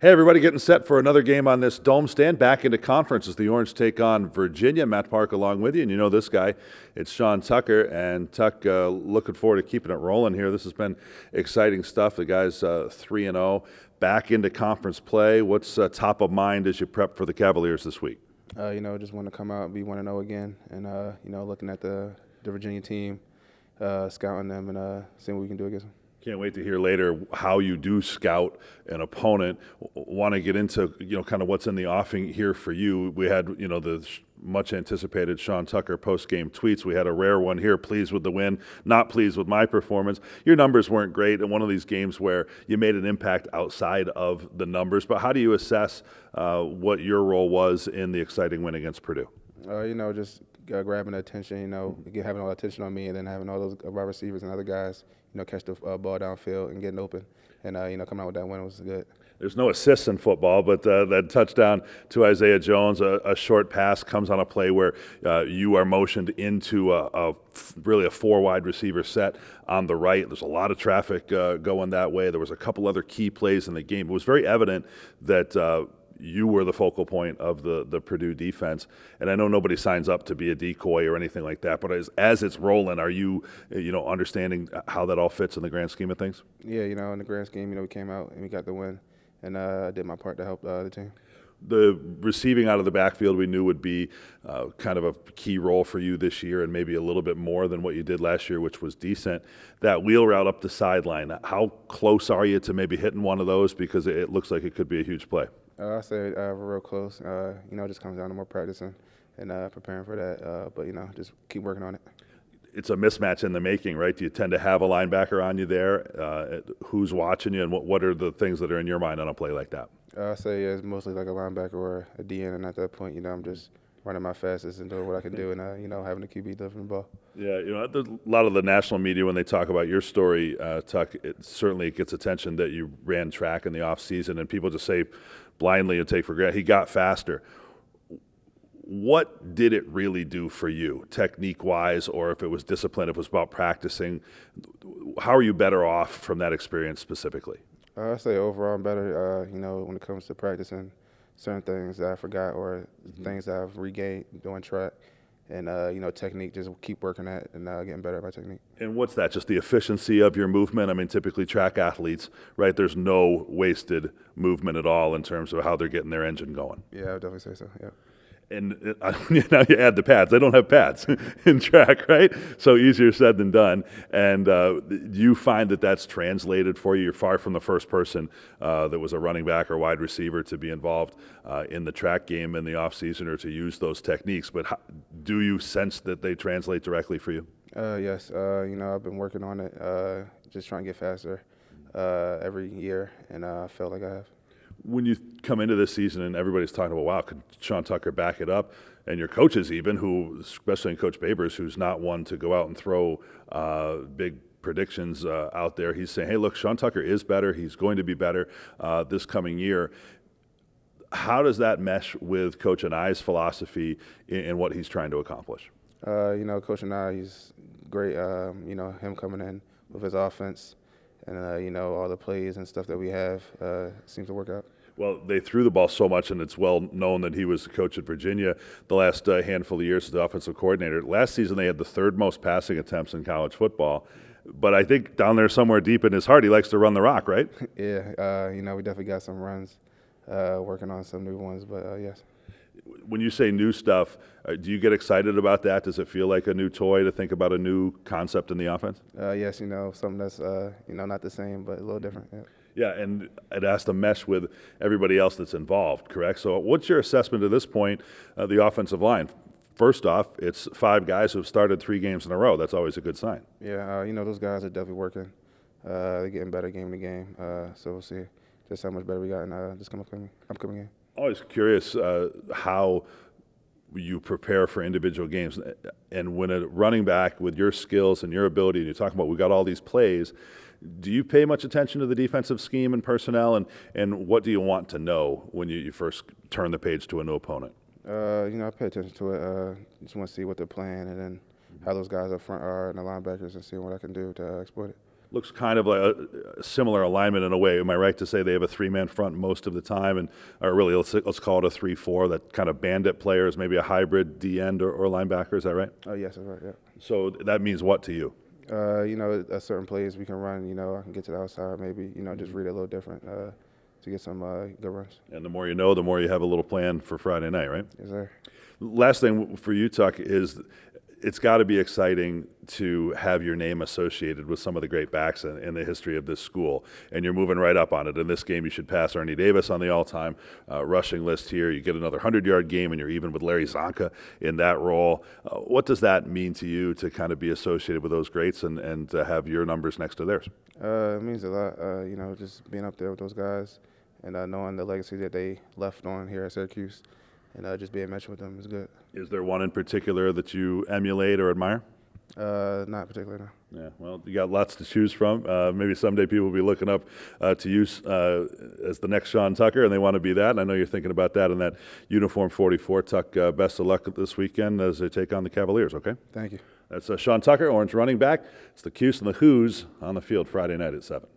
Hey, everybody, getting set for another game on this dome stand. Back into conference as the Orange take on Virginia. Matt Park along with you, and you know this guy. It's Sean Tucker, and Tuck, looking forward to keeping it rolling here. This has been exciting stuff. The guy's 3-0, back into conference play. What's top of mind as you prep for the Cavaliers this week? Just want to come out and be 1-0 again, and looking at the Virginia team, scouting them, and seeing what we can do against them. Can't wait to hear later how you do scout an opponent. Want to get into kind of what's in the offing here for you. We had the much anticipated Sean Tucker post game tweets. We had a rare one here. Pleased with the win, not pleased with my performance. Your numbers weren't great in one of these games where you made an impact outside of the numbers. But how do you assess what your role was in the exciting win against Purdue? Just grabbing the attention. Having all the attention on me, and then having all those wide receivers and other guys, catch the ball downfield and getting open, and coming out with that win was good. There's no assists in football, but that touchdown to Isaiah Jones, a short pass, comes on a play where you are motioned into really a four wide receiver set on the right. There's a lot of traffic going that way. There was a couple other key plays in the game. It was very evident that you were the focal point of the Purdue defense. And I know nobody signs up to be a decoy or anything like that, but as it's rolling, are you understanding how that all fits in the grand scheme of things? Yeah, in the grand scheme, we came out and we got the win, and I did my part to help the team. The receiving out of the backfield we knew would be kind of a key role for you this year, and maybe a little bit more than what you did last year, which was decent. That wheel route up the sideline, how close are you to maybe hitting one of those? Because it looks like it could be a huge play. I say we're real close. It just comes down to more practicing and preparing for that. But just keep working on it. It's a mismatch in the making, right? Do you tend to have a linebacker on you there? Who's watching you, and what are the things that are in your mind on a play like that? I say it's mostly like a linebacker or a DN, and at that point, I'm just running my fastest and doing what I can do, and having the QB delivering the ball. Yeah, a lot of the national media, when they talk about your story, Tuck, it certainly gets attention that you ran track in the off season, and people just say blindly and take for granted he got faster. What did it really do for you, technique-wise, or if it was discipline, if it was about practicing? How are you better off from that experience specifically? I say overall I'm better, when it comes to practicing certain things that I forgot or things that I've regained doing track. And, technique, just keep working at and getting better at my technique. And what's that, just the efficiency of your movement? I mean, typically track athletes, right, there's no wasted movement at all in terms of how they're getting their engine going. Yeah, I would definitely say so, yeah. And now you add the pads. They don't have pads in track, right? So easier said than done. And you find that that's translated for you. You're far from the first person that was a running back or wide receiver to be involved in the track game in the offseason or to use those techniques. But do you sense that they translate directly for you? Yes. I've been working on it, just trying to get faster every year, and I feel like I have. When you come into this season and everybody's talking about, wow, could Sean Tucker back it up? And your coaches even, who, especially in Coach Babers, who's not one to go out and throw big predictions out there, he's saying, hey, look, Sean Tucker is better. He's going to be better this coming year. How does that mesh with Coach Anai's philosophy in what he's trying to accomplish? Coach Anai, he's great. Him coming in with his offense and, all the plays and stuff that we have seems to work out. Well, they threw the ball so much, and it's well known that he was the coach at Virginia the last handful of years as the offensive coordinator. Last season, they had the third most passing attempts in college football. But I think down there somewhere deep in his heart, he likes to run the rock, right? Yeah, we definitely got some runs, working on some new ones, but yes. When you say new stuff, do you get excited about that? Does it feel like a new toy to think about a new concept in the offense? Yes, something that's, not the same, but a little different, yeah. Yeah, and it has to mesh with everybody else that's involved, correct? So what's your assessment at this point of the offensive line? First off, it's 5 guys who have started 3 games in a row. That's always a good sign. Yeah, those guys are definitely working. They're getting better game to game. So we'll see just how much better we got in this upcoming game. Always curious how you prepare for individual games. And when a running back with your skills and your ability, and you're talking about we got all these plays, do you pay much attention to the defensive scheme and personnel, and what do you want to know when you first turn the page to a new opponent? I pay attention to it. Just want to see what they're playing and then how those guys up front are and the linebackers and seeing what I can do to exploit it. Looks kind of like a similar alignment in a way. Am I right to say they have a three-man front most of the time, and or really let's call it a 3-4, that kind of bandit players, maybe a hybrid D end or linebacker? Is that right? Oh yes, that's right. Yeah. So that means what to you? Certain plays we can run. I can get to the outside. Maybe just read it a little different to get some good runs. And the more you know, the more you have a little plan for Friday night, right? Yes, sir. Last thing for you, Tuck, is it's got to be exciting to have your name associated with some of the great backs in the history of this school, and you're moving right up on it. In this game, you should pass Ernie Davis on the all-time rushing list here. You get another 100-yard game, and you're even with Larry Zonka in that role. What does that mean to you to kind of be associated with those greats and to have your numbers next to theirs? It means a lot. Just being up there with those guys and knowing the legacy that they left on here at Syracuse. And just being matched with them is good. Is there one in particular that you emulate or admire? Not particularly, no. Yeah, well, you got lots to choose from. Maybe someday people will be looking up to you as the next Sean Tucker, and they want to be that. And I know you're thinking about that in that uniform 44. Tuck, best of luck this weekend as they take on the Cavaliers, okay? Thank you. That's Sean Tucker, Orange running back. It's the Cuse and the Who's on the field Friday night at 7.